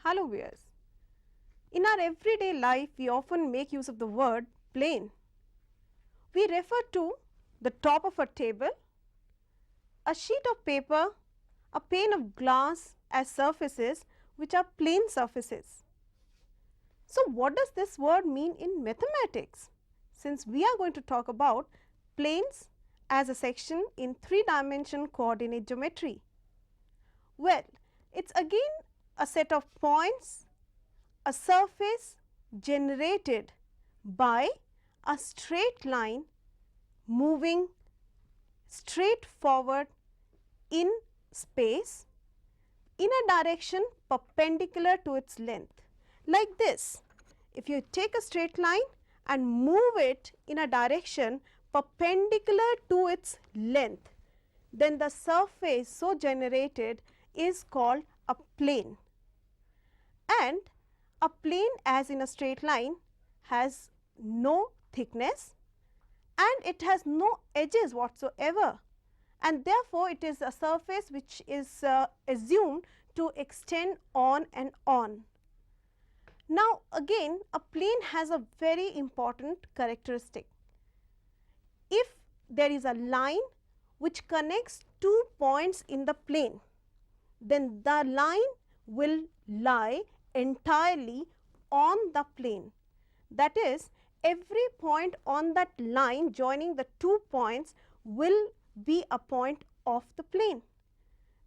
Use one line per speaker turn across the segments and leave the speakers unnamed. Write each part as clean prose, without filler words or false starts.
Hello viewers. In our everyday life, we often make use of the word plane. We refer to the top of a table, a sheet of paper, a pane of glass as surfaces which are plane surfaces. So, what does this word mean in mathematics? Since we are going to talk about planes as a section in 3-dimensional coordinate geometry. Well, it is again a set of points, a surface generated by a straight line moving straight forward in space in a direction perpendicular to its length. Like this, if you take a straight line and move it in a direction perpendicular to its length, then the surface so generated is called a plane. And a plane, as in a straight line, has no thickness and it has no edges whatsoever, and therefore, it is a surface which is assumed to extend on and on. Now, again a plane has a very important characteristic. If there is a line which connects two points in the plane, then the line will lie entirely on the plane. That is, every point on that line joining the 2 points will be a point of the plane.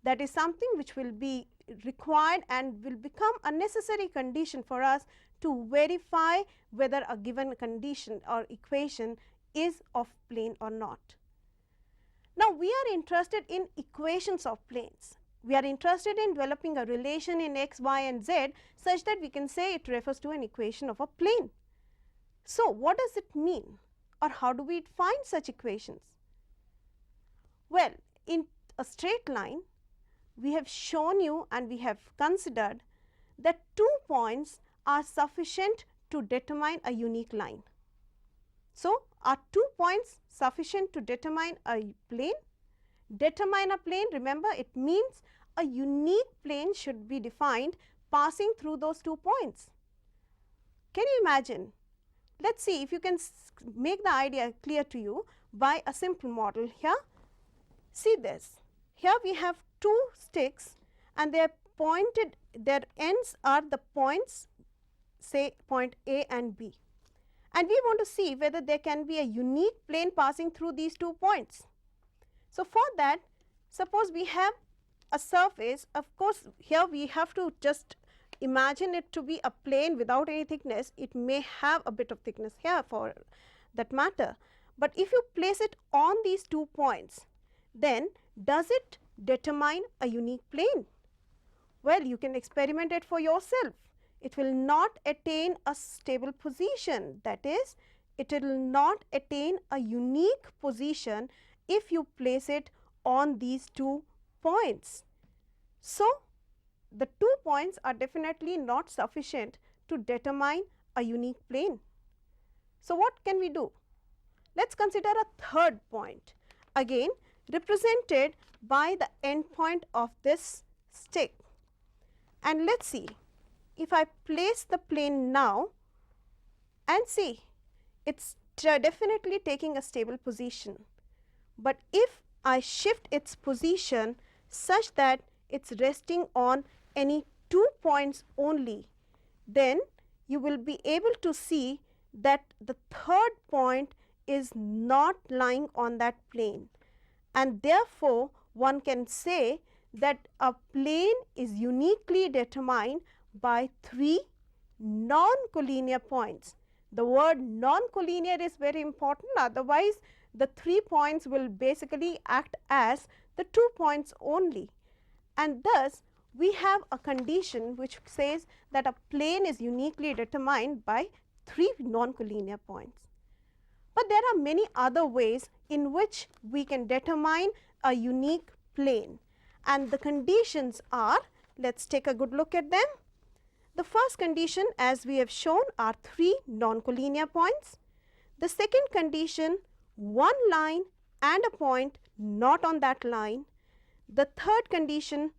That is something which will be required and will become a necessary condition for us to verify whether a given condition or equation is of plane or not. Now, we are interested in equations of planes. We are interested in developing a relation in x, y and z such that we can say it refers to an equation of a plane. So, what does it mean, or how do we find such equations? Well, in a straight line, we have shown you and we have considered that 2 points are sufficient to determine a unique line. So, are 2 points sufficient to determine a plane? Determine a plane, remember, it means a unique plane should be defined passing through those 2 points. Can you imagine? Let us see if you can make the idea clear to you by a simple model here. See this, here we have 2 sticks and they are pointed, their ends are the points, say point A and B, and we want to see whether there can be a unique plane passing through these 2 points. So, for that, suppose we have a surface, of course, here we have to just imagine it to be a plane without any thickness. It may have a bit of thickness here for that matter, but if you place it on these 2 points, then does it determine a unique plane? Well, you can experiment it for yourself. It will not attain a stable position, that is, it will not attain a unique position if you place it on these 2 points. So, the 2 points are definitely not sufficient to determine a unique plane. So, what can we do? Let us consider a third point, again represented by the end point of this stick, and let us see if I place the plane now and see it is definitely taking a stable position, but if I shift its position such that it is resting on any 2 points only, then you will be able to see that the third point is not lying on that plane, and therefore, one can say that a plane is uniquely determined by 3 non-collinear points. The word non-collinear is very important, otherwise the 3 points will basically act as the 2 points only, and thus we have a condition which says that a plane is uniquely determined by 3 non-collinear points. But there are many other ways in which we can determine a unique plane, and the conditions are, let us take a good look at them. The first condition, as we have shown, are 3 non-collinear points. The second condition, 1 line and a point not on that line. The third condition,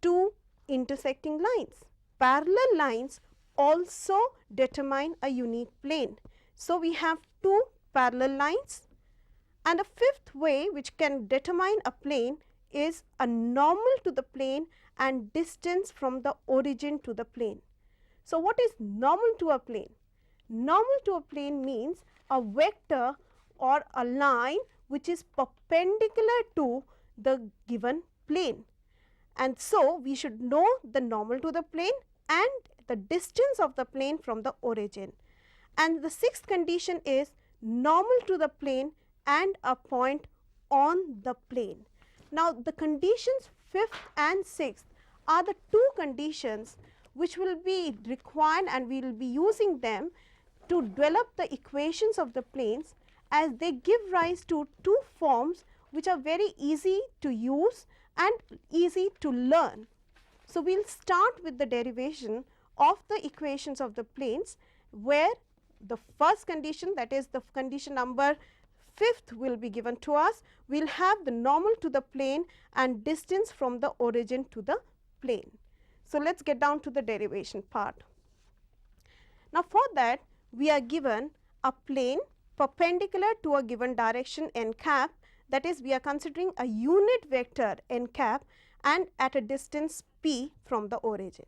2 intersecting lines. parallel lines also determine a unique plane. So, we have two parallel lines, and a fifth way which can determine a plane is a normal to the plane and distance from the origin to the plane. So, what is normal to a plane? Normal to a plane means a vector or a line which is perpendicular to the given plane. And so, we should know the normal to the plane and the distance of the plane from the origin. And the sixth condition is normal to the plane and a point on the plane. Now, the conditions 5th and 6th are the two conditions which will be required, and we will be using them to develop the equations of the planes, as they give rise to two forms which are very easy to use and easy to learn. So, we will start with the derivation of the equations of the planes, where the first condition, that is the condition number 5th, will be given to us. We will have the normal to the plane and distance from the origin to the plane. So, let us get down to the derivation part. Now, for that we are given a plane perpendicular to a given direction n cap, that is, we are considering a unit vector n cap and at a distance p from the origin.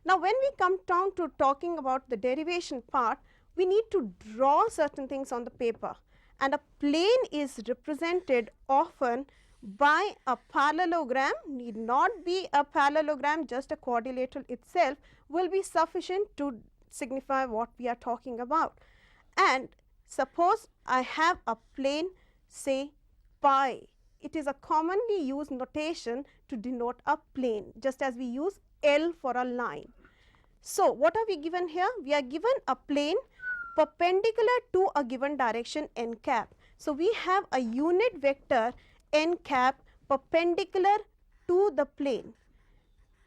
Now, when we come down to talking about the derivation part, we need to draw certain things on the paper, and a plane is represented often by a parallelogram. Need not be a parallelogram, just a quadrilateral itself will be sufficient to signify what we are talking about. And suppose I have a plane, say pi, it is a commonly used notation to denote a plane, just as we use L for a line. So, what are we given here? We are given a plane perpendicular to a given direction n cap. So, we have a unit vector n cap perpendicular to the plane,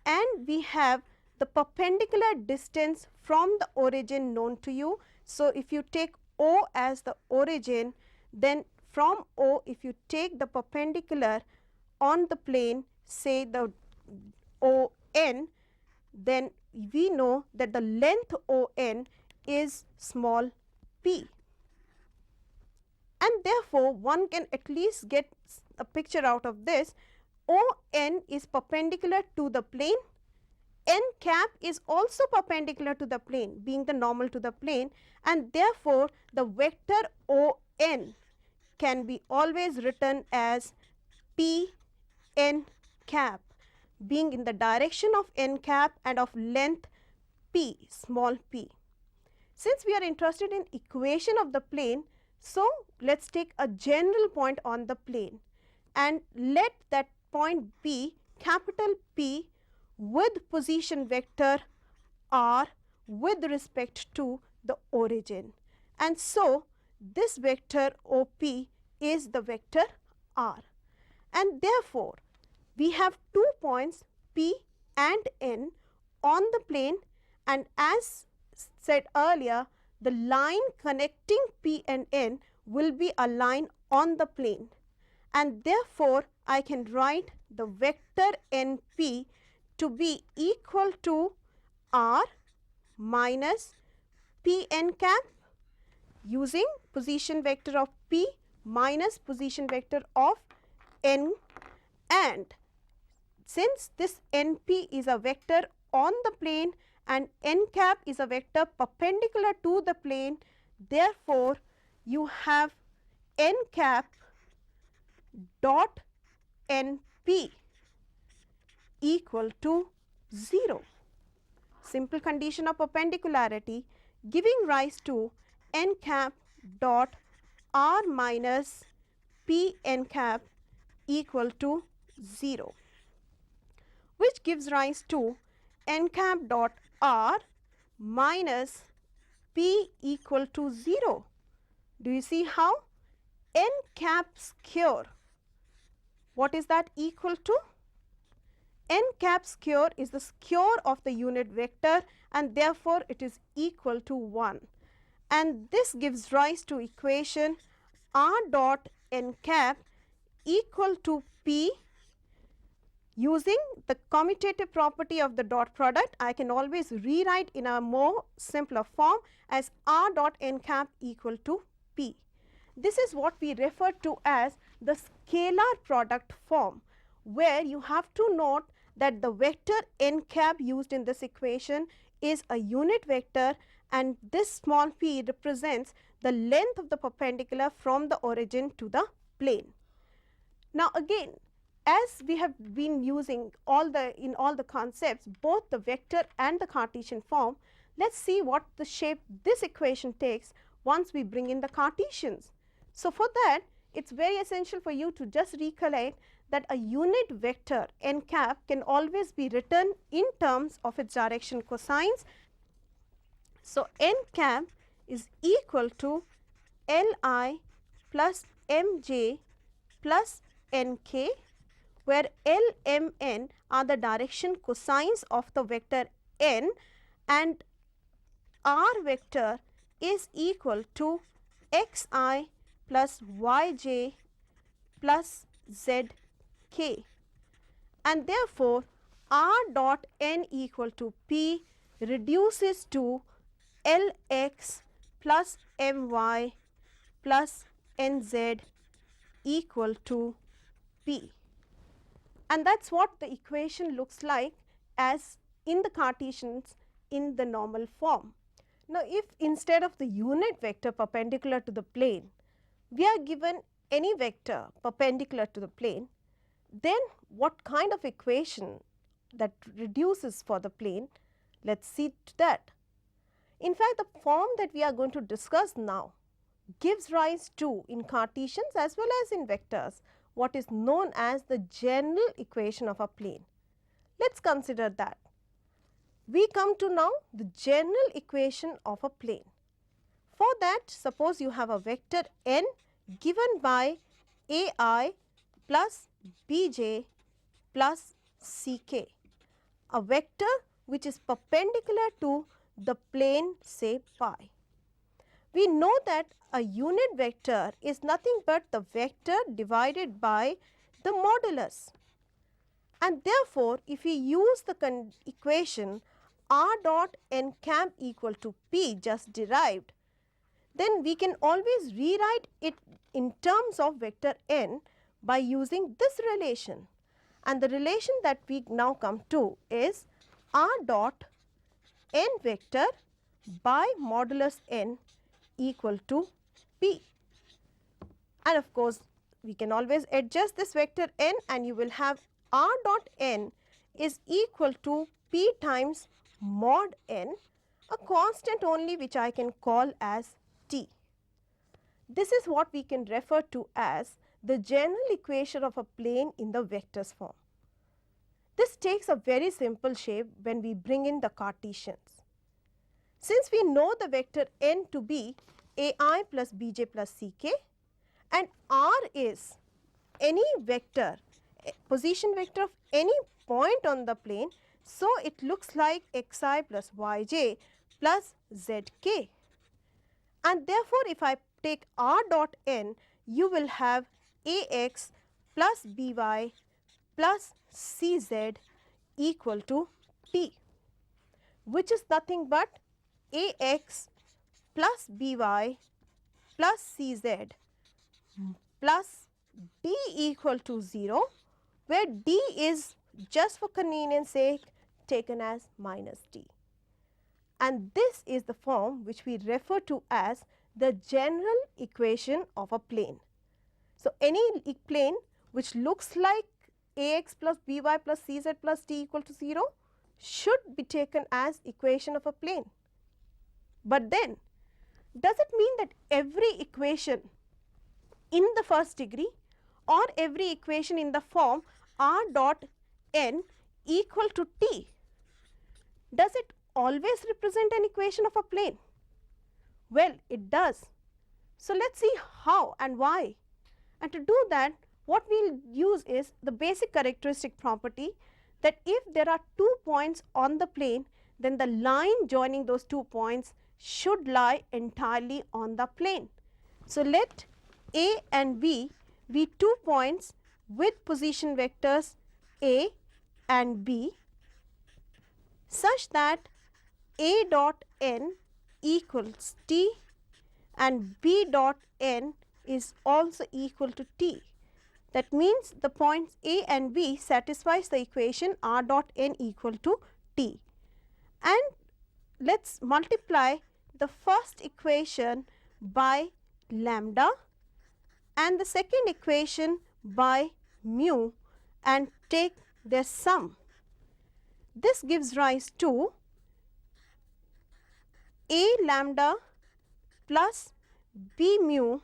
and we have the perpendicular distance from the origin known to you. So, if you take O as the origin, then from O, if you take the perpendicular on the plane, say the O n, then we know that the length O n is small p, and therefore, one can at least get a picture out of this. O n is perpendicular to the plane, n cap is also perpendicular to the plane, being the normal to the plane, and therefore, the vector O n can be always written as p n cap, being in the direction of n cap and of length p, small p. Since we are interested in equation of the plane, so let us take a general point on the plane, and let that point be capital P with position vector r with respect to the origin. And so, this vector OP is the vector r, and therefore, we have 2 points P and N on the plane, and as said earlier, the line connecting P and N will be a line on the plane, and therefore, I can write the vector NP to be equal to r minus P n cap using position vector of P minus position vector of N, and since this NP is a vector on the plane and n cap is a vector perpendicular to the plane, therefore, you have n cap dot NP equal to 0. Simple condition of perpendicularity giving rise to n cap dot r minus P n cap equal to 0, which gives rise to n cap dot r minus P equal to 0. Do you see how? N cap square, what is that equal to? N cap square is the square of the unit vector, and therefore, it is equal to 1, and this gives rise to equation r dot n cap equal to P Using the commutative property of the dot product, I can always rewrite in a more simpler form as r dot n cap equal to p. This is what we refer to as the scalar product form, where you have to note that the vector n cap used in this equation is a unit vector, and this small p represents the length of the perpendicular from the origin to the plane. Now, again, as we have been using in all the concepts both the vector and the Cartesian form, let us see what the shape this equation takes once we bring in the Cartesians. So, for that it is very essential for you to just recollect that a unit vector n cap can always be written in terms of its direction cosines. So, n cap is equal to Li plus Mj plus Nk, where L, M, N are the direction cosines of the vector n, and r vector is equal to xi plus yj plus zk, and therefore, r dot n equal to p reduces to Lx plus My plus Nz equal to p. And that is what the equation looks like as in the Cartesians in the normal form. Now, if instead of the unit vector perpendicular to the plane, we are given any vector perpendicular to the plane, then what kind of equation that reduces for the plane? Let us see to that. In fact, the form that we are going to discuss now gives rise to, in Cartesians as well as in vectors, what is known as the general equation of a plane. Let us consider that. We come to now the general equation of a plane. For that, suppose you have a vector n given by ai plus bj plus ck, a vector which is perpendicular to the plane, say phi. We know that a unit vector is nothing but the vector divided by the modulus, and therefore, if we use the equation r dot n cap equal to p just derived, then we can always rewrite it in terms of vector n by using this relation, and the relation that we now come to is r dot n vector by modulus n equal to p. And of course, we can always adjust this vector n, and you will have r dot n is equal to p times mod n, a constant only which I can call as t. This is what we can refer to as the general equation of a plane in the vectors form. This takes a very simple shape when we bring in the Cartesians. Since we know the vector n to be ai plus bj plus ck, and r is any vector, position vector of any point on the plane, so it looks like xi plus yj plus zk, and therefore, if I take r dot n, you will have ax plus by plus cz equal to t, which is nothing but ax plus by plus cz plus d equal to 0, where d is just for convenience sake taken as minus d. And this is the form which we refer to as the general equation of a plane. So, any plane which looks like ax plus by plus cz plus d equal to 0 should be taken as equation of a plane. But then, does it mean that every equation in the first degree or every equation in the form r dot n equal to t, does it always represent an equation of a plane? Well, it does. So, let us see how and why. And to do that, what we will use is the basic characteristic property that if there are 2 points on the plane, then the line joining those 2 points should lie entirely on the plane. So, let A and B be 2 points with position vectors A and B such that A dot n equals T and B dot n is also equal to T. That means the points A and B satisfies the equation R dot n equal to T. And let us multiply the first equation by lambda and the second equation by mu and take their sum. This gives rise to A lambda plus B mu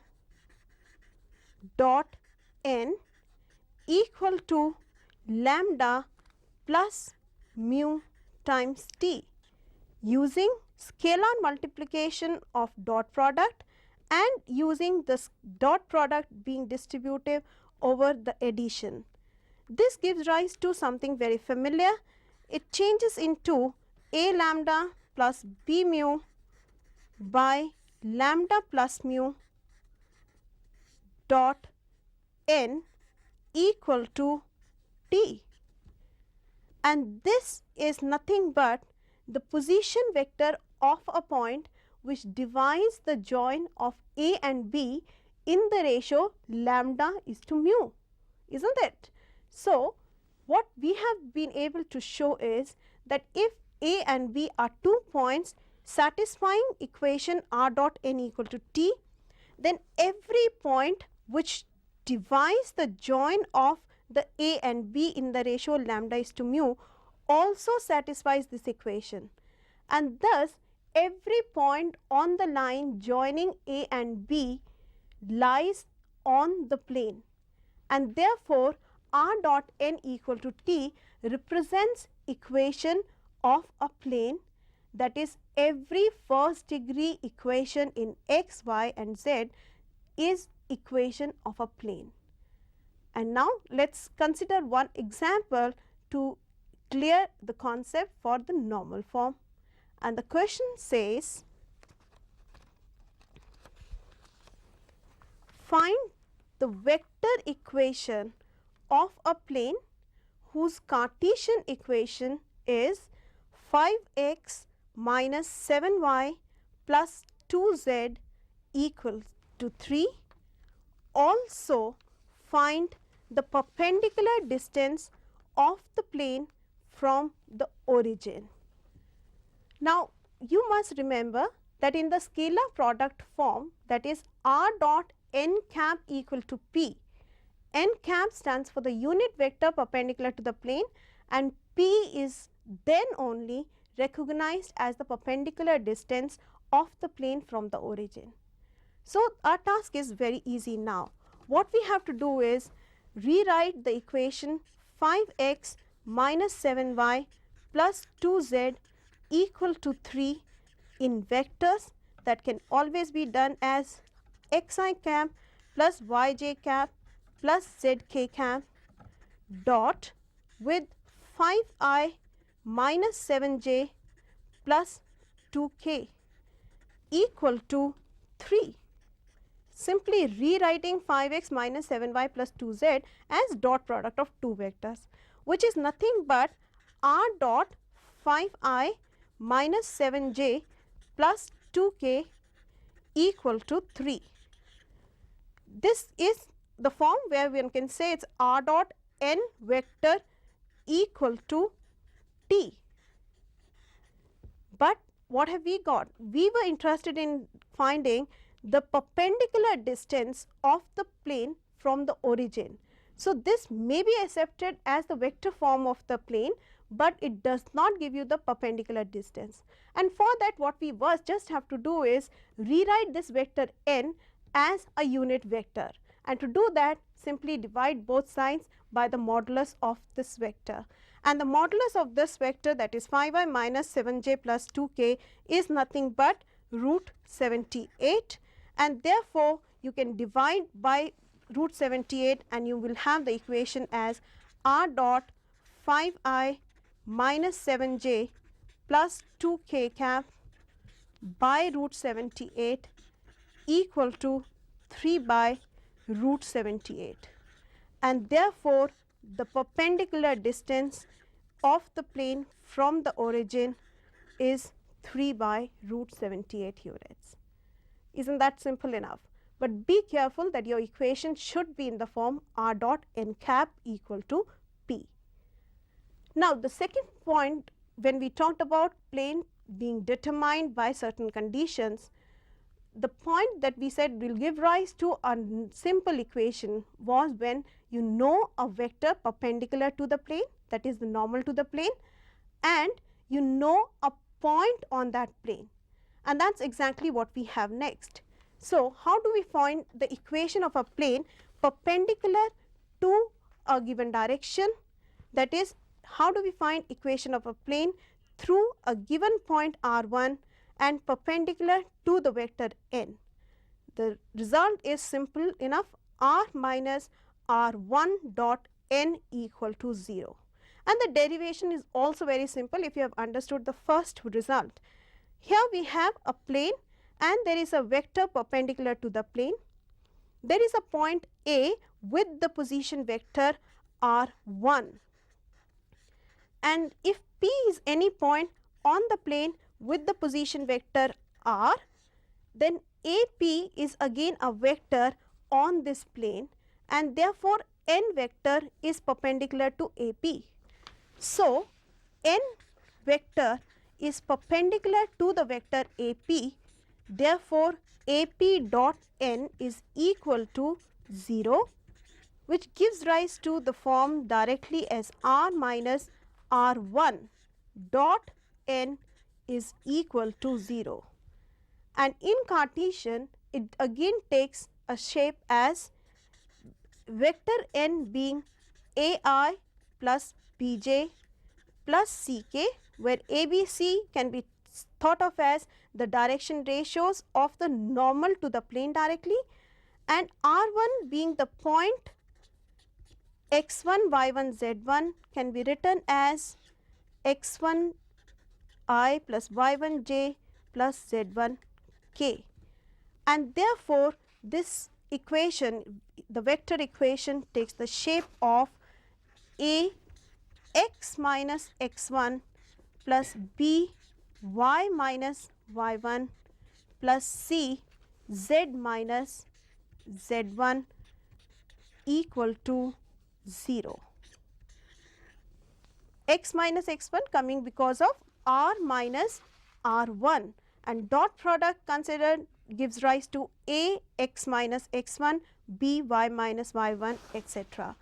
dot n equal to lambda plus mu times T using scalar multiplication of dot product and using this dot product being distributive over the addition. This gives rise to something very familiar. It changes into A lambda plus B mu by lambda plus mu dot n equal to T, and this is nothing but the position vector of a point which divides the join of A and B in the ratio lambda is to mu, isn't it? So, what we have been able to show is that if A and B are 2 points satisfying equation R dot n equal to T, then every point which divides the join of the A and B in the ratio lambda is to mu also satisfies this equation, and thus every point on the line joining A and B lies on the plane, and therefore R dot n equal to T represents equation of a plane, that is every first degree equation in x, y and z is equation of a plane. And now let us consider one example to clear the concept for the normal form. And the question says, find the vector equation of a plane whose Cartesian equation is 5x minus 7y plus 2z equals to 3. Also find the perpendicular distance of the plane from the origin. Now, you must remember that in the scalar product form, that is R dot n cap equal to P, n cap stands for the unit vector perpendicular to the plane and P is then only recognized as the perpendicular distance of the plane from the origin. So, our task is very easy now. What we have to do is rewrite the equation 5x minus 7y plus 2z equal to 3 in vectors that can always be done as xi cap plus yj cap plus zk cap dot with 5I minus 7j plus 2k equal to 3. Simply rewriting 5x minus 7y plus 2z as dot product of two vectors, which is nothing but r dot 5I minus 7j plus 2k equal to 3. This is the form where one can say it is r dot n vector equal to t. But what have we got? We were interested in finding the perpendicular distance of the plane from the origin. So, this may be accepted as the vector form of the plane, but it does not give you the perpendicular distance. And for that, what we just have to do is rewrite this vector n as a unit vector, and to do that simply divide both sides by the modulus of this vector, and the modulus of this vector, that is 5I minus 7j plus 2k, is nothing but root 78, and therefore, you can divide by root 78 and you will have the equation as r dot 5I minus 7j plus 2k cap by root 78 equal to 3 by root 78, and therefore, the perpendicular distance of the plane from the origin is 3 by root 78 units. Isn't that simple enough? But be careful that your equation should be in the form r dot n cap equal to p. Now, the second point, when we talked about plane being determined by certain conditions, the point that we said will give rise to a simple equation was when you know a vector perpendicular to the plane, that is the normal to the plane, and you know a point on that plane, and that is exactly what we have next. So, how do we find the equation of a plane perpendicular to a given direction? That is, how do we find equation of a plane through a given point r1 and perpendicular to the vector n? The result is simple enough, r minus r1 dot n equal to 0. And the derivation is also very simple if you have understood the first result. Here we have a plane and there is a vector perpendicular to the plane. There is a point A with the position vector r1, and if P is any point on the plane with the position vector r, then AP is again a vector on this plane, and therefore n vector is perpendicular to AP. So, n vector is perpendicular to the vector AP, therefore AP dot n is equal to 0, which gives rise to the form directly as r minus r1 dot n is equal to 0. And in Cartesian, it again takes a shape as vector n being ai plus bj plus ck, where ABC can be thought of as the direction ratios of the normal to the plane directly, and r1 being the point x1 y1 z1 can be written as x1 I plus y1 j plus z1 k, and therefore this equation, the vector equation, takes the shape of a x minus x1 plus b y minus y1 plus c z minus z1 equal to 0. X minus x1 coming because of r minus r1, and dot product considered gives rise to a x minus x1, b y minus y1, etc.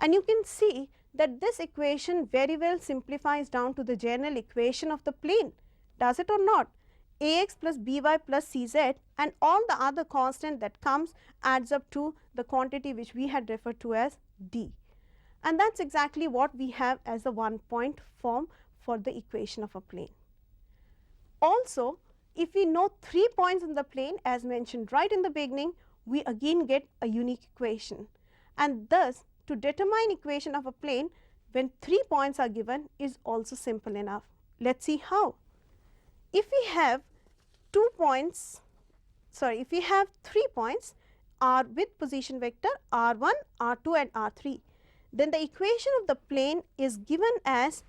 And you can see that this equation very well simplifies down to the general equation of the plane, does it or not? Ax plus by plus cz and all the other constant that comes adds up to the quantity which we had referred to as d. And that is exactly what we have as a 1-point form for the equation of a plane. Also, if we know 3 points in the plane as mentioned right in the beginning, we again get a unique equation, and thus to determine equation of a plane when 3 points are given is also simple enough. Let us see how. If we have 3 points r with position vector r1, r2 and r3, then the equation of the plane is given as,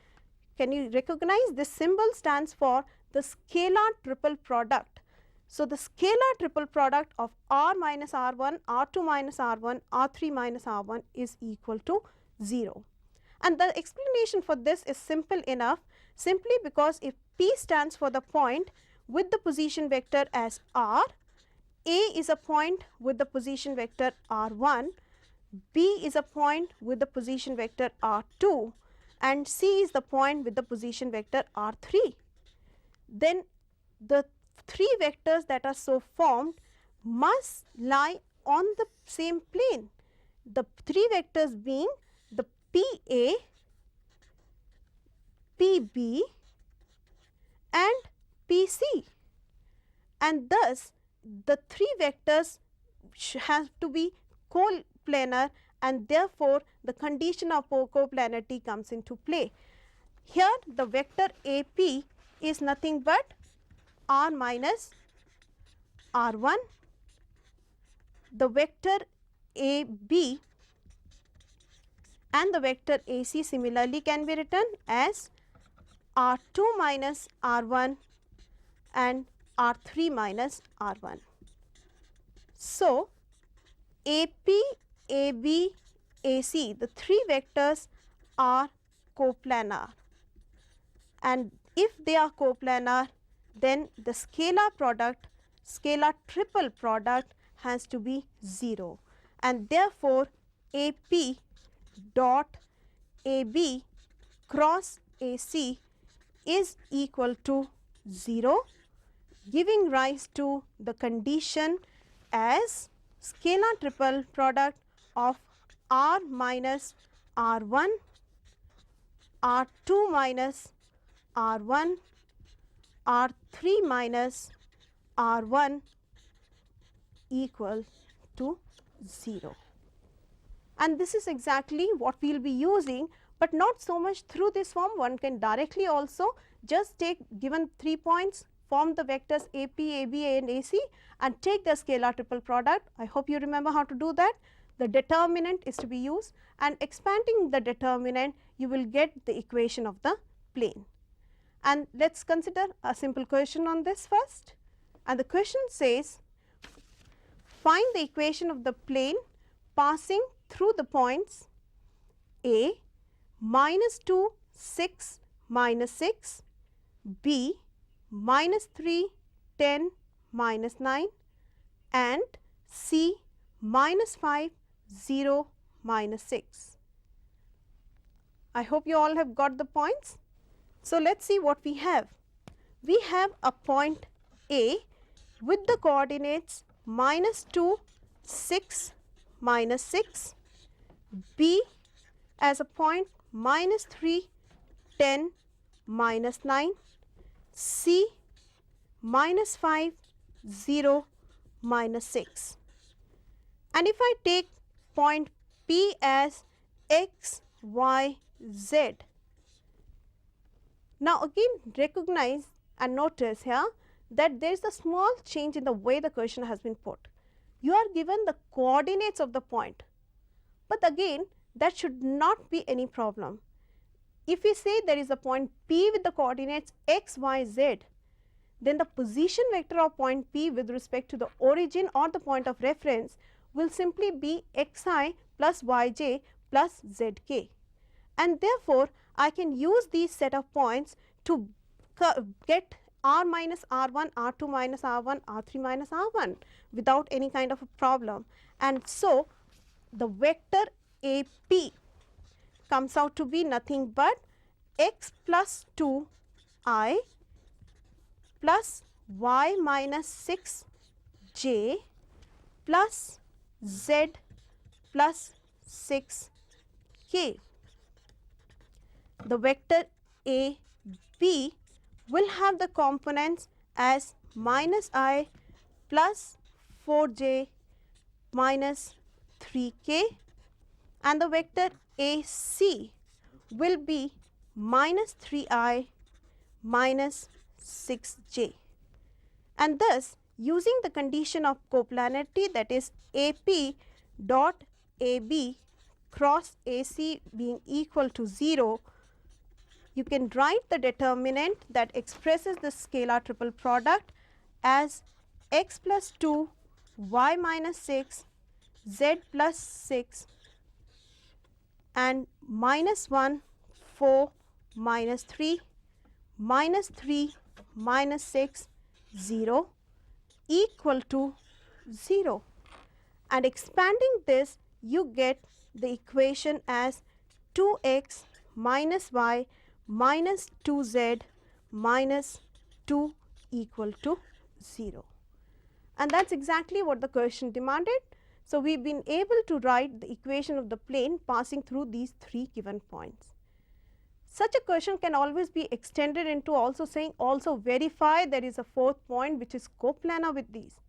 can you recognize this symbol stands for the scalar triple product. So, the scalar triple product of r minus r1, r2 minus r1, r3 minus r1 is equal to 0. And the explanation for this is simple enough, simply because if P stands for the point with the position vector as r, A is a point with the position vector r1, B is a point with the position vector r2, and C is the point with the position vector r3. Then the 3 vectors that are so formed must lie on the same plane. The 3 vectors being the PA, PB and PC, and thus the 3 vectors have to be coplanar, and therefore the condition of coplanarity comes into play. Here the vector AP is nothing but r minus r1, the vector AB and the vector AC similarly can be written as R2 minus R1 and R3 minus R1. So, AP, AB, AC, the three vectors are coplanar, and if they are coplanar, then the scalar product, scalar triple product has to be 0, and therefore, AP dot AB cross AC is equal to 0, giving rise to the condition as scalar triple product of R minus R1, R2 minus R1, R3 minus R1 equal to 0. And this is exactly what we will be using, but not so much through this form. One can directly also just take given 3 points, form the vectors AP, AB and AC and take the scalar triple product. I hope you remember how to do that. The determinant is to be used, and expanding the determinant you will get the equation of the plane. And let us consider a simple question on this first, and the question says find the equation of the plane passing through the points A minus 2 6 minus 6, B minus 3 10 minus 9 and C minus 5 0 minus 6. I hope you all have got the points. So, let us see what we have. We have a point A with the coordinates minus 2 6 minus 6, B as a point minus 3 10 minus 9, C minus 5 0 minus 6. And if I take point P as x, y, z, now again recognize and notice here that there is a small change in the way the question has been put. You are given the coordinates of the point, but again that should not be any problem. If we say there is a point P with the coordinates x, y, z, then the position vector of point P with respect to the origin or the point of reference will simply be xi plus yj plus zk, and therefore, I can use these set of points to get r minus r1, r2 minus r1, r3 minus r1 without any kind of a problem. And so, the vector AP comes out to be nothing but x plus 2 I plus y minus 6 j plus z plus 6 k. The vector AB will have the components as minus I plus 4j minus 3k, and the vector AC will be minus 3I minus 6j. And thus, using the condition of coplanarity, that is AP dot AB cross AC being equal to 0, you can write the determinant that expresses the scalar triple product as x plus 2, y minus 6, z plus 6 and minus 1, 4, minus 3, minus 3, minus 6, 0 equal to 0. And expanding this, you get the equation as 2x minus y minus 2z minus 2 equal to 0. And that is exactly what the question demanded. So, we have been able to write the equation of the plane passing through these 3 given points. Such a question can always be extended into also saying also verify there is a 4th point which is coplanar with these.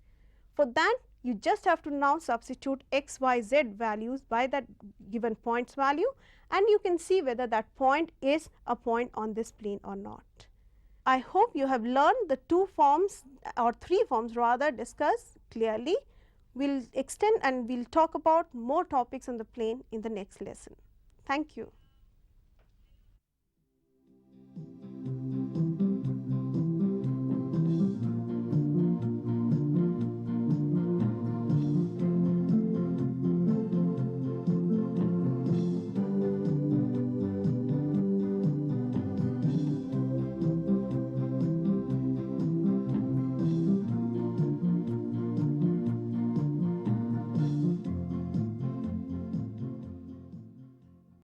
For that, you just have to now substitute x, y, z values by that given point's value, and you can see whether that point is a point on this plane or not. I hope you have learned the 2 forms or 3 forms rather discussed clearly. We will extend and we will talk about more topics on the plane in the next lesson. Thank you.